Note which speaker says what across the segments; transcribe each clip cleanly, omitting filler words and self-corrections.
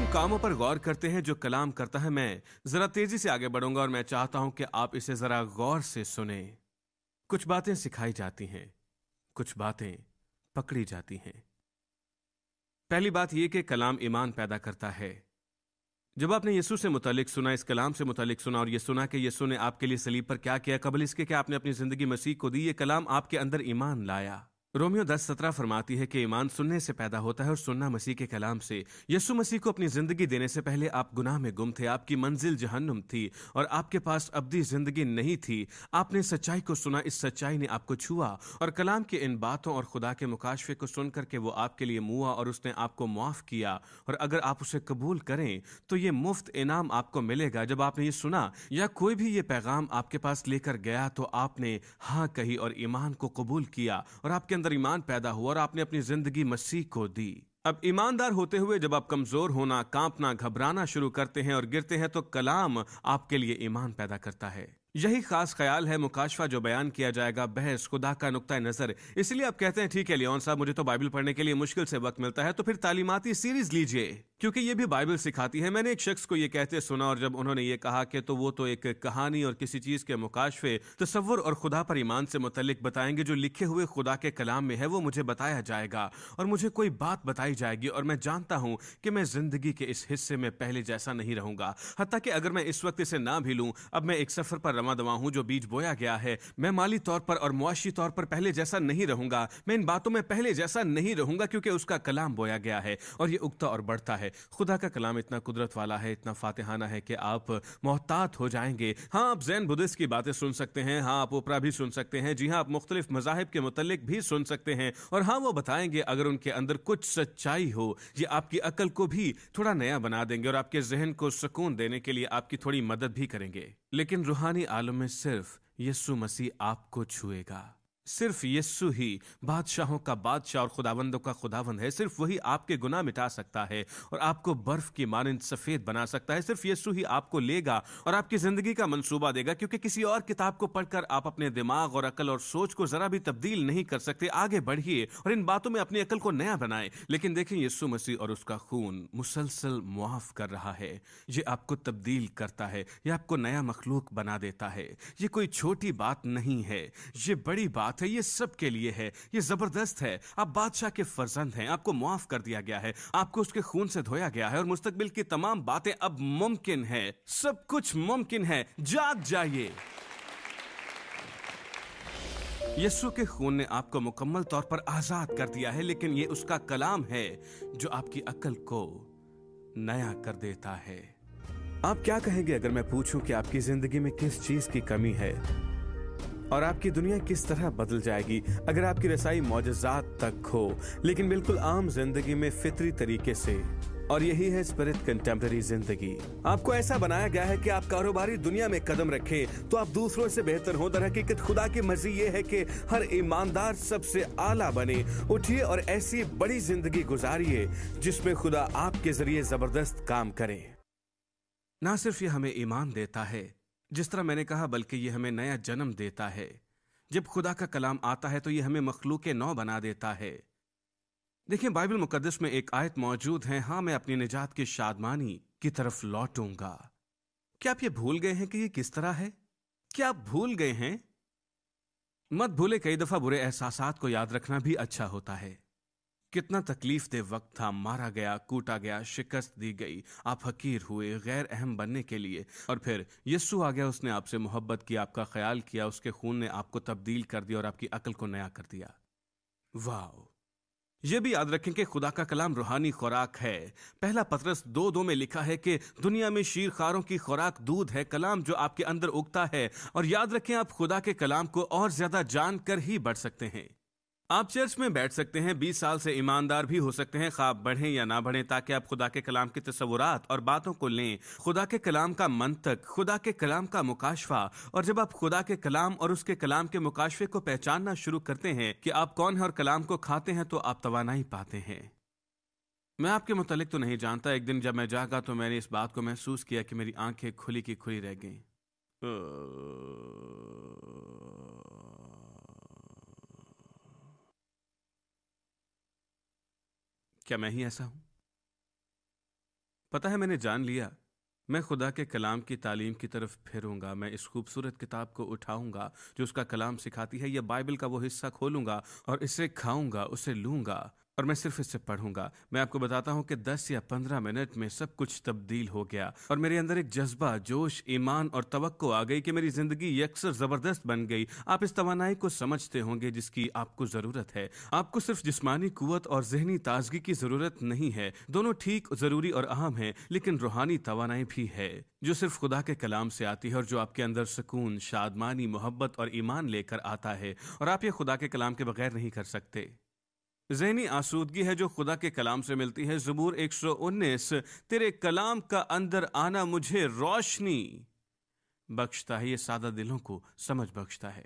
Speaker 1: कामों पर गौर करते हैं जो कलाम करता है। मैं जरा तेजी से आगे बढ़ूंगा और मैं चाहता हूं कि आप इसे जरा गौर से सुने। कुछ बातें सिखाई जाती हैं, कुछ बातें पकड़ी जाती हैं। पहली बात यह कि कलाम ईमान पैदा करता है। जब आपने यीशु से मुतालिक सुना, इस कलाम से मुतालिक सुना और यह सुना कि यीशु ने आपके लिए सलीब पर क्या किया, कबल इसके कि आपने अपनी जिंदगी मसीह को दी, यह कलाम आपके अंदर ईमान लाया। रोमियो 10:17 फरमाती है कि ईमान सुनने से पैदा होता है और सुनना मसीह के कलाम से। यीशु मसीह को अपनी जिंदगी देने से पहले आप गुनाह में गुम थे, आपकी मंजिल जहन्नुम थी और आपके पास अब्दी जिंदगी नहीं थी। आपने सच्चाई को सुना, इस सच्चाई ने आपको छुआ और कलाम की इन बातों और खुदा के मुकाशफे को सुनकर के वो आपके लिए मुआ और उसने आपको मुआफ किया। और अगर आप उसे कबूल करें तो ये मुफ्त इनाम आपको मिलेगा। जब आपने ये सुना या कोई भी ये पैगाम आपके पास लेकर गया तो आपने हाँ कही और ईमान को कबूल किया और आपके अंदर ईमान पैदा हुआ और आपने अपनी जिंदगी मसीह को दी। अब ईमानदार होते हुए जब आप कमजोर होना, कांपना, घबराना शुरू करते हैं और गिरते हैं तो कलाम आपके लिए ईमान पैदा करता है। यही खास ख्याल है मुकाशफा जो बयान किया जाएगा, बहस, खुदा का नुक्ता नजर। इसलिए आप कहते हैं ठीक है लियोन साहब, मुझे तो बाइबल पढ़ने के लिए मुश्किल से वक्त मिलता है, तो फिर तालीमाती सीरीज लीजिए क्योंकि ये भी बाइबल सिखाती है। मैंने एक शख्स को ये कहते सुना और जब उन्होंने ये कहा कि तो वो तो एक कहानी और किसी चीज के मुकाशफे, तसव्वुर और खुदा पर ईमान से मुतल्लिक बताएंगे, जो लिखे हुए खुदा के कलाम में है वो मुझे बताया जाएगा और मुझे कोई बात बताई जाएगी और मैं जानता हूं कि मैं जिंदगी के इस हिस्से में पहले जैसा नहीं रहूंगा। हत्ता कि अगर मैं इस वक्त इसे ना भी लूं, अब मैं एक सफर पर रवा दवा हूं जो बीज बोया गया है। मैं माली तौर पर और मुआशी तौर पर पहले जैसा नहीं रहूंगा, मैं इन बातों में पहले जैसा नहीं रहूंगा क्योंकि उसका कलाम बोया गया है और ये उगता और बढ़ता है। खुदा का कलाम इतना कुदरत वाला है, इतना फातिहाना है कि आप मोहतात हो जाएंगे। हाँ, आप जैन बुद्धिस्ट की बातें सुन सकते हैं, हाँ आप ओपरा भी सुन सकते हैं, जी हाँ आप मुख्तलिफ मजाहिब के मुतल्लिक भी सुन सकते हैं और हाँ वो बताएंगे अगर उनके अंदर कुछ सच्चाई हो, ये आपकी अकल को भी थोड़ा नया बना देंगे और आपके जहन को सुकून देने के लिए आपकी थोड़ी मदद भी करेंगे। लेकिन रूहानी आलम में सिर्फ यीशु मसीह आपको छुएगा। सिर्फ यीशु ही बादशाहों का बादशाह और खुदावंदों का खुदावंद है। सिर्फ वही आपके गुनाह मिटा सकता है और आपको बर्फ की मानिंद सफेद बना सकता है। सिर्फ यीशु ही आपको लेगा और आपकी जिंदगी का मंसूबा देगा, क्योंकि किसी और किताब को पढ़कर आप अपने दिमाग और अकल और सोच को जरा भी तब्दील नहीं कर सकते। आगे बढ़िए और इन बातों में अपनी अकल को नया बनाए। लेकिन देखें, यीशु मसीह और उसका खून मुसलसल मुआफ कर रहा है। ये आपको तब्दील करता है, ये आपको नया मखलूक बना देता है। ये कोई छोटी बात नहीं है, ये बड़ी बात है, ये सबके लिए है, ये जबरदस्त है। आप बादशाह के फर्जंद हैं, आपको मुआफ कर दिया गया है, आपको उसके खून से धोया गया है और मुस्तकबिल की तमाम बातें अब मुमकिन है। सब कुछ मुमकिन है, जाग जाइए। यीशु के खून ने आपको मुकम्मल तौर पर आजाद कर दिया है, लेकिन ये उसका कलाम है जो आपकी अकल को नया कर देता है। आप क्या कहेंगे अगर मैं पूछूं कि आपकी जिंदगी में किस चीज की कमी है और आपकी दुनिया किस तरह बदल जाएगी अगर आपकी रसाई मौजज़ात तक हो, लेकिन बिल्कुल आम जिंदगी में फितरी तरीके से। और यही है स्पिरिट कंटेम्पररी जिंदगी। आपको ऐसा बनाया गया है कि आप कारोबारी दुनिया में कदम रखें तो आप दूसरों से बेहतर हो। दर हकीकत खुदा की मर्जी ये है कि हर ईमानदार सबसे आला बने। उठिए और ऐसी बड़ी जिंदगी गुजारिए जिसमें खुदा आपके जरिए जबरदस्त काम करे। ना सिर्फ ये हमें ईमान देता है जिस तरह मैंने कहा, बल्कि ये हमें नया जन्म देता है। जब खुदा का कलाम आता है तो ये हमें मखलूक नौ बना देता है। देखिए, बाइबल मुकद्दस में एक आयत मौजूद है, हाँ मैं अपनी निजात की शादमानी की तरफ लौटूंगा। क्या आप ये भूल गए हैं कि ये किस तरह है? क्या आप भूल गए हैं? मत भूले, कई दफा बुरे एहसासात को याद रखना भी अच्छा होता है। कितना तकलीफ दे वक्त था, मारा गया, कूटा गया, शिकस्त दी गई, आप हकीर हुए गैर अहम बनने के लिए, और फिर यीशु आ गया, उसने आपसे मोहब्बत की, आपका ख्याल किया, उसके खून ने आपको तब्दील कर दिया और आपकी अकल को नया कर दिया। वाह! यह भी याद रखें कि खुदा का कलाम रूहानी खुराक है। पहला पतरस 2:2 में लिखा है कि दुनिया में शीरखारों की खुराक दूध है, कलाम जो आपके अंदर उगता है। और याद रखें, आप खुदा के कलाम को और ज्यादा जानकर ही बढ़ सकते हैं। आप चर्च में बैठ सकते हैं, 20 साल से ईमानदार भी हो सकते हैं, ख्वाब बढ़ें या ना बढ़ें, ताकि आप खुदा के कलाम के तस्वुरात और बातों को लें, खुदा के कलाम का मंतक, खुदा के कलाम का मुकाशफा। और जब आप खुदा के कलाम और उसके कलाम के मुकाशफे को पहचानना शुरू करते हैं कि आप कौन है और कलाम को खाते हैं, तो आप तवानाई पाते हैं। मैं आपके मुतालिक तो नहीं जानता, एक दिन जब मैं जागा तो मैंने इस बात को महसूस किया कि मेरी आंखें खुली की खुली रह गईं। क्या मैं ही ऐसा हूं? पता है, मैंने जान लिया, मैं खुदा के कलाम की तालीम की तरफ फिरूंगा। मैं इस खूबसूरत किताब को उठाऊंगा जो उसका कलाम सिखाती है, या बाइबल का वो हिस्सा खोलूंगा और इसे खाऊंगा, उसे लूंगा और मैं सिर्फ इसे पढ़ूंगा। मैं आपको बताता हूं कि 10 या 15 मिनट में सब कुछ तब्दील हो गया और मेरे अंदर एक जज्बा, जोश, ईमान और तवक्को आ गई कि मेरी जिंदगी यकसर जबरदस्त बन गई। आप इस तवानाई को समझते होंगे जिसकी आपको जरूरत है। आपको सिर्फ जिस्मानी कुव्वत और जहनी ताजगी की जरूरत नहीं है, दोनों ठीक, जरूरी और अहम है, लेकिन रूहानी तवानाई भी है जो सिर्फ खुदा के कलाम से आती है और जो आपके अंदर सुकून, शादमानी, मोहब्बत और ईमान लेकर आता है। और आप ये खुदा के कलाम के बगैर नहीं कर सकते। ज़हनी आसूदगी है जो खुदा के कलाम से मिलती है। ज़बूर 119, तेरे कलाम का अंदर आना मुझे रोशनी बख्शता है, ये सादा दिलों को समझ बख्शता है।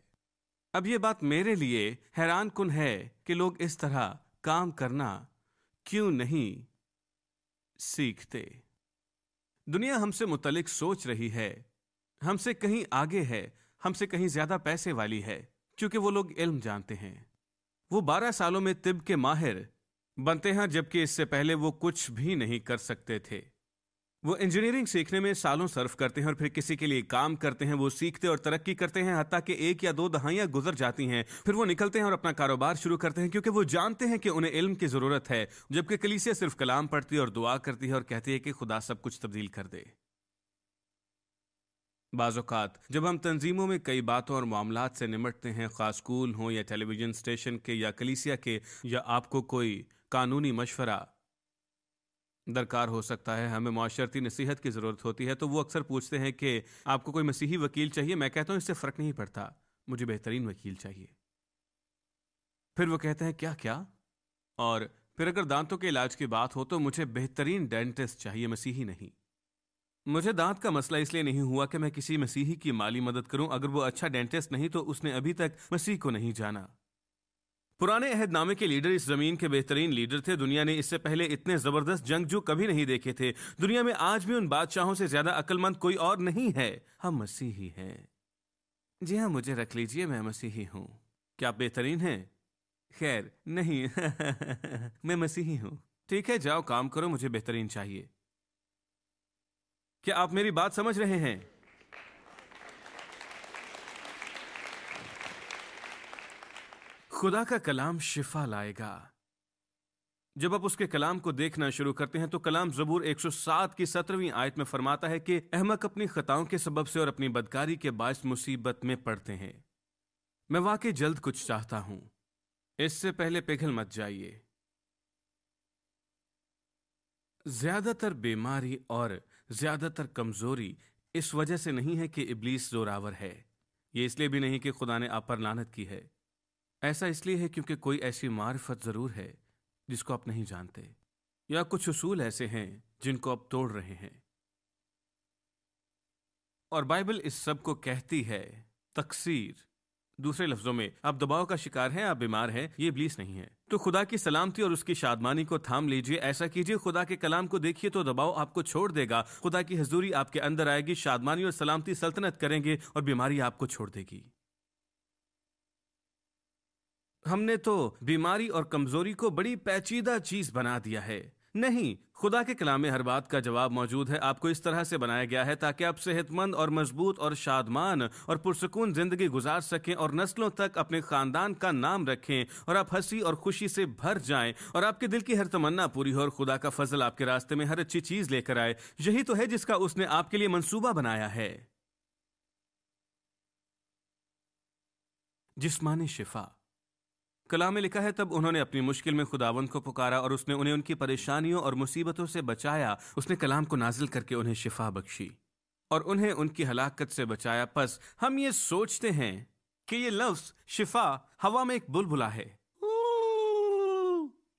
Speaker 1: अब ये बात मेरे लिए हैरान कुन है कि लोग इस तरह काम करना क्यों नहीं सीखते। दुनिया हमसे मुतल्लिक सोच रही है, हमसे कहीं आगे है, हमसे कहीं ज्यादा पैसे वाली है, क्योंकि वो लोग इल्म जानते हैं। वो 12 सालों में तिब के माहिर बनते हैं, जबकि इससे पहले वो कुछ भी नहीं कर सकते थे। वो इंजीनियरिंग सीखने में सालों सर्फ करते हैं और फिर किसी के लिए काम करते हैं। वो सीखते और तरक्की करते हैं, हत्ता कि 1 या 2 दहाइयां गुजर जाती हैं। फिर वो निकलते हैं और अपना कारोबार शुरू करते हैं, क्योंकि वो जानते हैं कि उन्हें इल्म की जरूरत है। जबकि कलीसिया सिर्फ कलाम पढ़ती है और दुआ करती है और कहती है कि खुदा सब कुछ तब्दील कर दे। बाज़-औक़ात जब हम तंजीमों में कई बातों और मामलात से निमटते हैं, खास स्कूल हो या टेलीविजन स्टेशन के या कलीसिया के, या आपको कोई कानूनी मशवरा दरकार हो सकता है, हमें माशरती नसीहत की ज़रूरत होती है, तो वो अक्सर पूछते हैं कि आपको कोई मसीही वकील चाहिए। मैं कहता हूँ इससे फ़र्क नहीं पड़ता, मुझे बेहतरीन वकील चाहिए। फिर वो कहते हैं क्या क्या, और फिर अगर दांतों के इलाज की बात हो तो मुझे बेहतरीन डेंटिस्ट चाहिए, मसीही नहीं। मुझे दांत का मसला इसलिए नहीं हुआ कि मैं किसी मसीही की माली मदद करूं। अगर वो अच्छा डेंटिस्ट नहीं तो उसने अभी तक मसीह को नहीं जाना। पुराने अहदनामे के लीडर इस जमीन के बेहतरीन लीडर थे। दुनिया ने इससे पहले इतने जबरदस्त जंगजू कभी नहीं देखे थे। दुनिया में आज भी उन बादशाहों से ज्यादा अक्लमंद कोई और नहीं है। हम मसीही हैं। जी हाँ, मुझे रख लीजिए, मैं मसीही हूं। क्या आप बेहतरीन हैं? खैर नहीं। मैं मसीही हूं। ठीक है, जाओ काम करो, मुझे बेहतरीन चाहिए। क्या आप मेरी बात समझ रहे हैं? खुदा का कलाम शिफा लाएगा। जब आप उसके कलाम को देखना शुरू करते हैं तो कलाम ज़बूर 107 की 17वीं आयत में फरमाता है कि अहमक अपनी खताओं के सबब से और अपनी बदकारी के बायस मुसीबत में पड़ते हैं। मैं वाकई जल्द कुछ चाहता हूं, इससे पहले पिघल मत जाइए। ज्यादातर बीमारी और ज्यादातर कमजोरी इस वजह से नहीं है कि इब्लीस जोरावर है। यह इसलिए भी नहीं कि खुदा ने आप पर लानत की है। ऐसा इसलिए है क्योंकि कोई ऐसी मारिफत जरूर है जिसको आप नहीं जानते, या कुछ उसूल ऐसे हैं जिनको आप तोड़ रहे हैं। और बाइबल इस सब को कहती है तकसीर। दूसरे लफ्जों में, आप दबाव का शिकार हैं, आप बीमार हैं, ये इब्लीस नहीं है। तो खुदा की सलामती और उसकी शादमानी को थाम लीजिए। ऐसा कीजिए, खुदा के कलाम को देखिए तो दबाव आपको छोड़ देगा। खुदा की हजूरी आपके अंदर आएगी, शादमानी और सलामती सल्तनत करेंगे और बीमारी आपको छोड़ देगी। हमने तो बीमारी और कमजोरी को बड़ी पेचीदा चीज बना दिया है। नहीं, खुदा के कलाम में हर बात का जवाब मौजूद है। आपको इस तरह से बनाया गया है ताकि आप सेहतमंद और मजबूत और शादमान और पुरसकून जिंदगी गुजार सकें और नस्लों तक अपने खानदान का नाम रखें, और आप हंसी और खुशी से भर जाएं और आपके दिल की हर तमन्ना पूरी हो और खुदा का फजल आपके रास्ते में हर अच्छी चीज लेकर आए। यही तो है जिसका उसने आपके लिए मंसूबा बनाया है। जिस्मानी शिफा। कलाम में लिखा है, तब उन्होंने अपनी मुश्किल में खुदावंद को पुकारा और उसने उन्हें उनकी परेशानियों और मुसीबतों से बचाया। उसने कलाम को नाजिल करके उन्हें शिफा बख्शी और उन्हें उनकी हलाकत से बचाया। बस हम ये सोचते हैं कि ये लफ्ज शिफा हवा में एक बुलबुला है,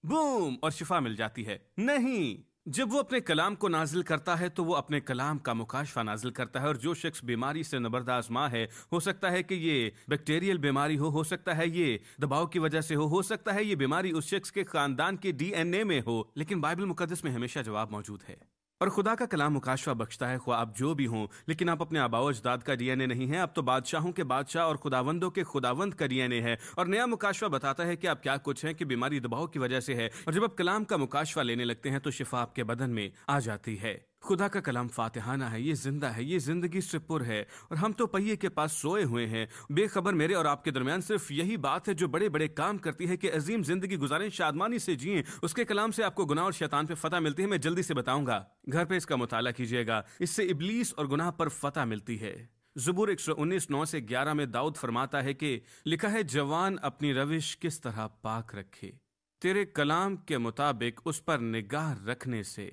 Speaker 1: बूम, और शिफा मिल जाती है। नहीं, जब वो अपने कलाम को नाजिल करता है तो वो अपने कलाम का मुकाशफा नाजिल करता है। और जो शख्स बीमारी से नबरदाज़मा है, हो सकता है कि ये बैक्टीरियल बीमारी हो सकता है ये दबाव की वजह से हो सकता है ये बीमारी उस शख्स के खानदान के DNA में हो, लेकिन बाइबल मुकद्दस में हमेशा जवाब मौजूद है। और खुदा का कलाम मुकाशवा बख्शता है, ख्वाह आप जो भी हों, लेकिन आप अपने आबाओ अजदाद का डीएनए नहीं है, आप तो बादशाहों के बादशाह और खुदावंदों के खुदावंद का डीएनए है। और नया मुकाशवा बताता है कि आप क्या कुछ हैं, कि बीमारी दबाव की वजह से है, और जब आप कलाम का मुकाशवा लेने लगते हैं तो शिफा आपके बदन में आ जाती है। खुदा का कलाम फातिहाना है, ये जिंदा है, ये जिंदगी से पुर है, और हम तो पहिए के पास सोए हुए हैं। बेखबर मेरे और आपके दरमियान सिर्फ यही बात है जो बड़े बड़े काम करती है कि अजीम जिंदगी गुजारें, शादमानी से जिएं। उसके कलाम से आपको गुनाह और शैतान पे फतह मिलती है। मैं जल्दी से बताऊंगा, घर पे इसका मुताला कीजिएगा। इससे इब्लीस और गुनाह पर फतह मिलती है। ज़बूर 119:9 से 11 में दाऊद फरमाता है कि लिखा है, जवान अपनी रविश किस तरह पाक रखे, तेरे कलाम के मुताबिक उस पर निगाह रखने से।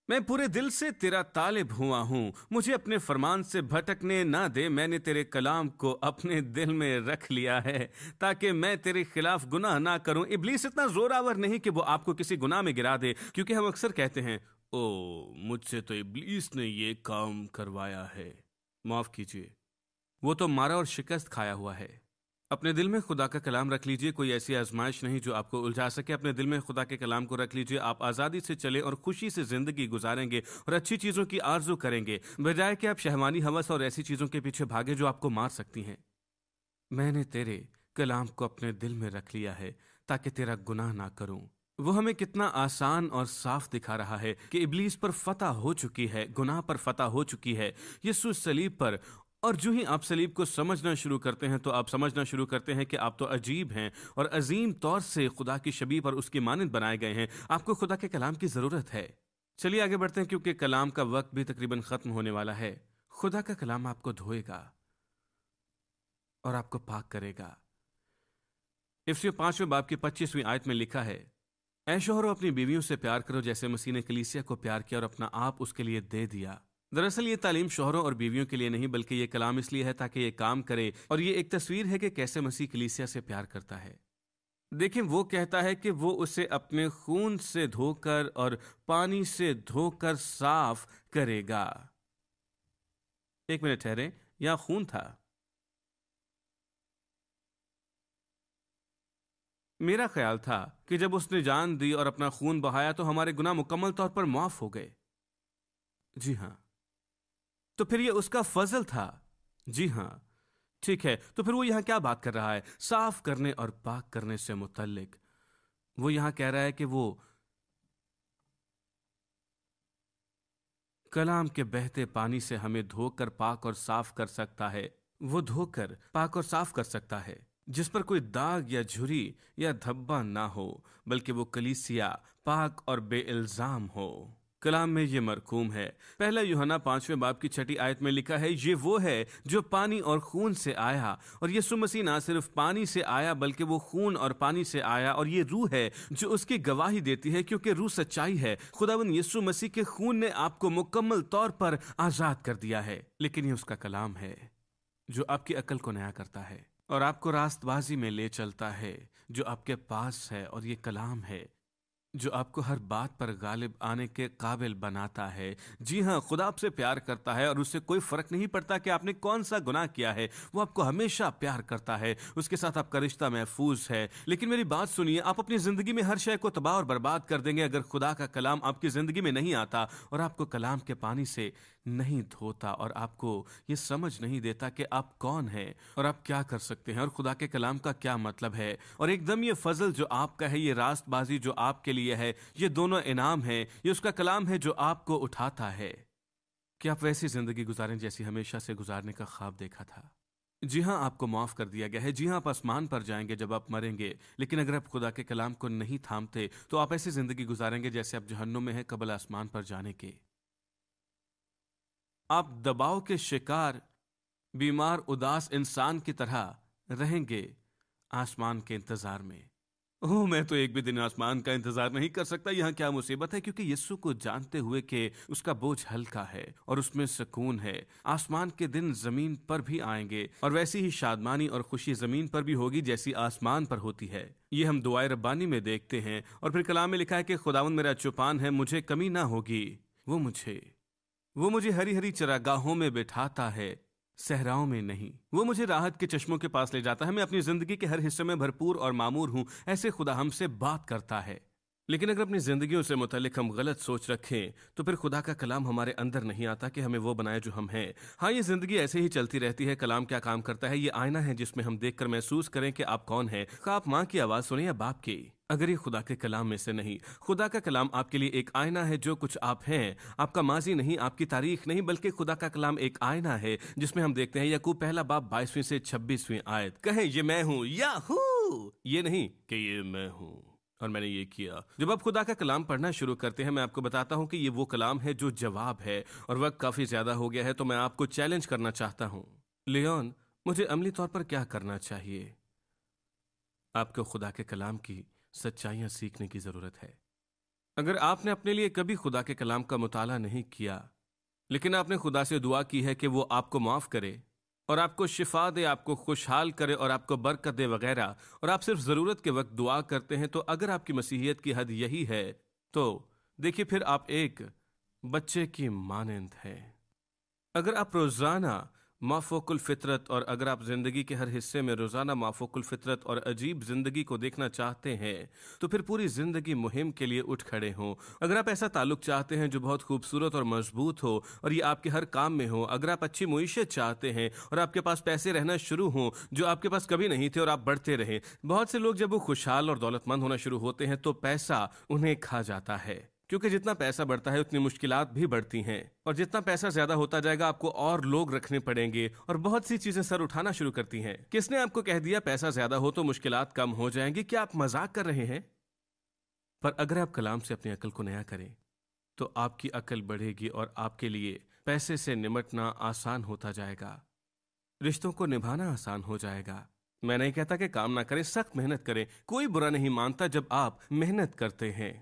Speaker 1: मैं पूरे दिल से तेरा तालिब हुआ हूं, मुझे अपने फरमान से भटकने ना दे। मैंने तेरे कलाम को अपने दिल में रख लिया है ताकि मैं तेरे खिलाफ गुनाह ना करूं। इब्लीस इतना जोरावर नहीं कि वो आपको किसी गुनाह में गिरा दे, क्योंकि हम अक्सर कहते हैं, ओ मुझसे तो इब्लीस ने ये काम करवाया है। माफ कीजिए, वो तो मारा और शिकस्त खाया हुआ है। अपने दिल में खुदा का कलाम रख लीजिए, कोई ऐसी आजमाइश नहीं जो आपको उलझा सके। अपने दिल में खुदा के कलाम को रख लीजिए, आप आज़ादी से चले और खुशी से जिंदगी गुजारेंगे और अच्छी चीज़ों की आरजू करेंगे, बजाय कि आप शहवानी हवस और ऐसी चीज़ों के पीछे भागे जो आपको मार सकती हैं। मैंने तेरे कलाम को अपने दिल में रख लिया है ताकि तेरा गुनाह ना करूं। वो हमें कितना आसान और साफ दिखा रहा है कि इब्लीस पर फतह हो चुकी है, गुनाह पर फतह हो चुकी है यीशु सलीब पर। और जो ही आप सलीब को समझना शुरू करते हैं तो आप समझना शुरू करते हैं कि आप तो अजीब हैं और अजीम तौर से खुदा की शबीह पर उसकी मानंद बनाए गए हैं। आपको खुदा के कलाम की ज़रूरत है। चलिए आगे बढ़ते हैं, क्योंकि कलाम का वक्त भी तकरीबन ख़त्म होने वाला है। खुदा का कलाम आपको धोएगा और आपको पाक करेगा। इफ्सियों 5वें बाब की 25वीं आयत में लिखा है, ऐ शौहरों अपनी बीवियों से प्यार करो जैसे मसीह ने कलीसिया को प्यार किया और अपना आप उसके लिए दे दिया। दरअसल ये तालीम शौहरों और बीवियों के लिए नहीं, बल्कि ये कलाम इसलिए है ताकि ये काम करे, और ये एक तस्वीर है कि कैसे मसीह कलीसिया से प्यार करता है। देखें, वो कहता है कि वो उसे अपने खून से धोकर और पानी से धोकर साफ करेगा। एक मिनट ठहरे, यहां खून था। मेरा ख्याल था कि जब उसने जान दी और अपना खून बहाया तो हमारे गुनाह मुकम्मल तौर पर माफ हो गए। जी हां, तो फिर ये उसका फजल था। जी हां, ठीक है, तो फिर वो यहां क्या बात कर रहा है? साफ करने और पाक करने से मुतल्लिक वो यहां कह रहा है कि वो कलाम के बहते पानी से हमें धोकर पाक और साफ कर सकता है। वो धोकर पाक और साफ कर सकता है जिस पर कोई दाग या झुरी या धब्बा ना हो, बल्कि वो कलीसिया पाक और बेइल्जाम हो। कलाम में ये मरकूम है। पहला यूहन्ना 5वें बाब की 6ठी आयत में लिखा है, ये वो है जो पानी और खून से आया। और यीशु मसीह ना सिर्फ पानी से आया, बल्कि वो खून और पानी से आया, और ये रूह है जो उसकी गवाही देती है, क्योंकि रूह सच्चाई है। खुदावंद यीशु मसीह के खून ने आपको मुकम्मल तौर पर आजाद कर दिया है। लेकिन ये उसका कलाम है जो आपकी अकल को नया करता है और आपको रास्तबाजी में ले चलता है जो आपके पास है। और ये कलाम है जो आपको हर बात पर गालिब आने के काबिल बनाता है। जी हाँ, खुदा आपसे प्यार करता है और उससे कोई फर्क नहीं पड़ता कि आपने कौन सा गुनाह किया है। वो आपको हमेशा प्यार करता है, उसके साथ आपका रिश्ता महफूज है। लेकिन मेरी बात सुनिए, आप अपनी जिंदगी में हर शय को तबाह और बर्बाद कर देंगे अगर खुदा का कलाम आपकी जिंदगी में नहीं आता और आपको कलाम के पानी से नहीं धोता और आपको ये समझ नहीं देता कि आप कौन हैं और आप क्या कर सकते हैं और खुदा के कलाम का क्या मतलब है। और एकदम ये फजल जो आपका है, ये रास्तबाजी जो आपके लिए है, ये दोनों इनाम है। ये उसका कलाम है जो आपको उठाता है कि आप वैसी जिंदगी गुजारें जैसी हमेशा से गुजारने का ख्वाब देखा था। जी हाँ, आपको माफ कर दिया गया है। जी हाँ, आप आसमान पर जाएंगे जब आप मरेंगे। लेकिन अगर आप खुदा के कलाम को नहीं थामते तो आप ऐसी जिंदगी गुजारेंगे जैसे आप जहन्नुम में हैं कबल आसमान पर जाने के। आप दबाव के शिकार, बीमार, उदास इंसान की तरह रहेंगे आसमान के इंतजार में। ओह, मैं तो एक भी दिन आसमान का इंतजार नहीं कर सकता। यहाँ क्या मुसीबत है? क्योंकि यीशु को जानते हुए कि उसका बोझ हल्का है और उसमें सुकून है। आसमान के दिन जमीन पर भी आएंगे और वैसी ही शादमानी और खुशी जमीन पर भी होगी जैसी आसमान पर होती है। ये हम दुआए रब्बानी में देखते हैं। और फिर कलाम में लिखा है कि खुदावंद मेरा चौपान है, मुझे कमी ना होगी। वो मुझे हरी हरी चरागाहों में बिठाता है, सहराओं में नहीं। वो मुझे राहत के चश्मों के पास ले जाता है। मैं अपनी जिंदगी के हर हिस्से में भरपूर और मामूर हूं। ऐसे खुदा हमसे बात करता है। लेकिन अगर अपनी जिंदगियों से मुतालिक हम गलत सोच रखें तो फिर खुदा का कलाम हमारे अंदर नहीं आता कि हमें वो बनाए जो हम हैं। हाँ, ये जिंदगी ऐसे ही चलती रहती है। कलाम क्या काम करता है? ये आईना है जिसमें हम देखकर महसूस करें कि आप कौन हैं। आप माँ की आवाज सुने या बाप की, अगर ये खुदा के कलाम में से नहीं। खुदा का कलाम आपके लिए एक आईना है। जो कुछ आप हैं, आपका माजी नहीं, आपकी तारीख नहीं, बल्कि खुदा का कलाम एक आईना है जिसमें हम देखते हैं याकूब पहला बाब 22वीं से 26वीं आयत, कहें ये मैं हूं, याहू, ये नहीं कि ये मैं हूं और मैंने ये किया। जब आप खुदा का कलाम पढ़ना शुरू करते हैं, मैं आपको बताता हूं कि ये वो कलाम है जो जवाब है। और वक्त काफी ज्यादा हो गया है तो मैं आपको चैलेंज करना चाहता हूं। लियोन, मुझे अमली तौर पर क्या करना चाहिए? आपको खुदा के कलाम की सच्चाइयां सीखने की जरूरत है। अगर आपने अपने लिए कभी खुदा के कलाम का मुताला नहीं किया, लेकिन आपने खुदा से दुआ की है कि वो आपको माफ करे और आपको शिफा दे, आपको खुशहाल करे और आपको बरकत दे वगैरह, और आप सिर्फ जरूरत के वक्त दुआ करते हैं, तो अगर आपकी मसीहियत की हद यही है तो देखिए फिर आप एक बच्चे की मानंद हैं। अगर आप रोजाना माफोकुल फितरत, और अगर आप जिंदगी के हर हिस्से में रोजाना माफोकुल फितरत और अजीब जिंदगी को देखना चाहते हैं, तो फिर पूरी जिंदगी मुहिम के लिए उठ खड़े हों। अगर आप ऐसा ताल्लुक चाहते हैं जो बहुत खूबसूरत और मजबूत हो और ये आपके हर काम में हो, अगर आप अच्छी मुईशत चाहते हैं और आपके पास पैसे रहना शुरू हों जो आपके पास कभी नहीं थे और आप बढ़ते रहें। बहुत से लोग जब वो खुशहाल और दौलतमंद होना शुरू होते हैं तो पैसा उन्हें खा जाता है, क्योंकि जितना पैसा बढ़ता है उतनी मुश्किलात भी बढ़ती हैं, और जितना पैसा ज्यादा होता जाएगा आपको और लोग रखने पड़ेंगे और बहुत सी चीजें सर उठाना शुरू करती हैं। किसने आपको कह दिया पैसा ज्यादा हो तो मुश्किलात कम हो जाएंगी? क्या आप मजाक कर रहे हैं? पर अगर आप कलाम से अपनी अकल को नया करें तो आपकी अकल बढ़ेगी और आपके लिए पैसे से निमटना आसान होता जाएगा, रिश्तों को निभाना आसान हो जाएगा। मैं नहीं कहता कि काम ना करें, सख्त मेहनत करें, कोई बुरा नहीं मानता जब आप मेहनत करते हैं।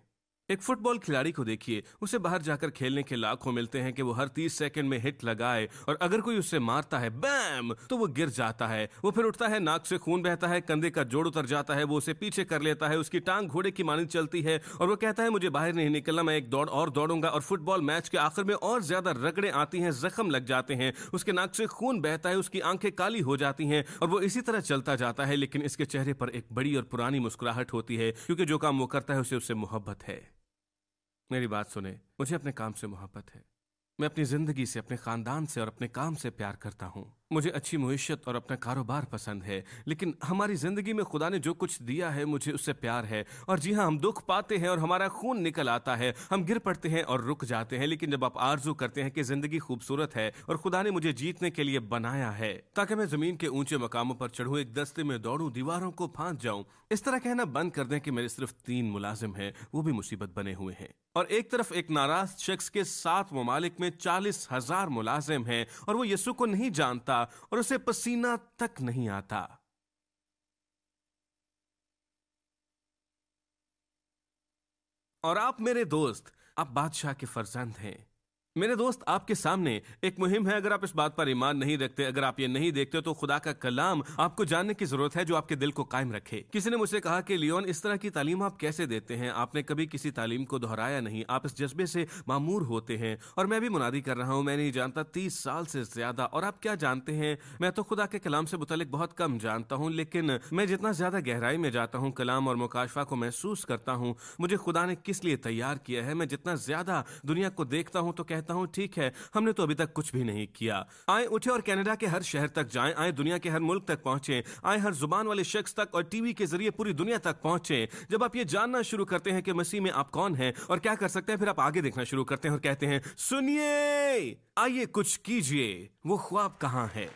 Speaker 1: एक फुटबॉल खिलाड़ी को देखिए, उसे बाहर जाकर खेलने के लाखों मिलते हैं कि वो हर 30 सेकंड में हिट लगाए, और अगर कोई उससे मारता है बैम तो वो गिर जाता है, वो फिर उठता है, नाक से खून बहता है, कंधे का जोड़ उतर जाता है, वो उसे पीछे कर लेता है, उसकी टांग घोड़े की मानी चलती है और वो कहता है मुझे बाहर नहीं निकलना, मैं एक दौड़ और दौड़ूंगा। और फुटबॉल मैच के आखिर में और ज्यादा रगड़े आती हैं, जख्म लग जाते हैं, उसके नाक से खून बहता है, उसकी आंखें काली हो जाती हैं और वो इसी तरह चलता जाता है, लेकिन इसके चेहरे पर एक बड़ी और पुरानी मुस्कुराहट होती है, क्योंकि जो काम वो करता है उसे उससे मोहब्बत है। मेरी बात सुने, मुझे अपने काम से मोहब्बत है। मैं अपनी जिंदगी से, अपने खानदान से और अपने काम से प्यार करता हूँ। मुझे अच्छी मुईशत और अपना कारोबार पसंद है, लेकिन हमारी जिंदगी में खुदा ने जो कुछ दिया है मुझे उससे प्यार है। और जी हाँ, हम दुख पाते हैं और हमारा खून निकल आता है, हम गिर पड़ते हैं और रुक जाते हैं, लेकिन जब आप आरजू करते हैं कि जिंदगी खूबसूरत है और खुदा ने मुझे जीतने के लिए बनाया है ताकि मैं जमीन के ऊंचे मकामों पर चढ़ूं, एक दस्ते में दौड़ूं, दीवारों को फांद जाऊं, इस तरह कहना बंद कर दें कि मेरे सिर्फ 3 मुलाजिम हैं, वो भी मुसीबत बने हुए हैं, और एक तरफ एक नाराज शख्स के 7 ममालिक में 40,000 मुलाजिम हैं और वो यीशु को नहीं जानता और उसे पसीना तक नहीं आता। और आप मेरे दोस्त, आप बादशाह के फर्जंद हैं। मेरे दोस्त, आपके सामने एक मुहिम है। अगर आप इस बात पर ईमान नहीं रखते, अगर आप ये नहीं देखते, तो खुदा का कलाम आपको जानने की जरूरत है जो आपके दिल को कायम रखे। किसी ने मुझसे कहा कि लियोन, इस तरह की तालीम आप कैसे देते हैं? आपने कभी किसी तालीम को दोहराया नहीं, आप इस जज्बे से मामूर होते हैं। और मैं भी मुनादी कर रहा हूँ, मैं नहीं जानता 30 साल से ज्यादा। और आप क्या जानते हैं? मैं तो खुदा के कलाम से मुतालिक बहुत कम जानता हूँ, लेकिन मैं जितना ज्यादा गहराई में जाता हूँ, कलाम और मुकाशफा को महसूस करता हूँ, मुझे खुदा ने किस लिए तैयार किया है। मैं जितना ज्यादा दुनिया को देखता हूँ तो कहता हूं ठीक है, हमने तो अभी तक कुछ भी नहीं किया। आए उठे और कनाडा के हर शहर तक जाएं, आए दुनिया के हर मुल्क तक पहुंचे, आए हर जुबान वाले शख्स तक और टीवी के जरिए पूरी दुनिया तक पहुंचे। जब आप ये जानना शुरू करते हैं कि मसीह में आप कौन हैं और क्या कर सकते हैं, फिर आप आगे देखना शुरू करते हैं और कहते हैं सुनिए, आइए कुछ कीजिए, वो ख्वाब कहां है।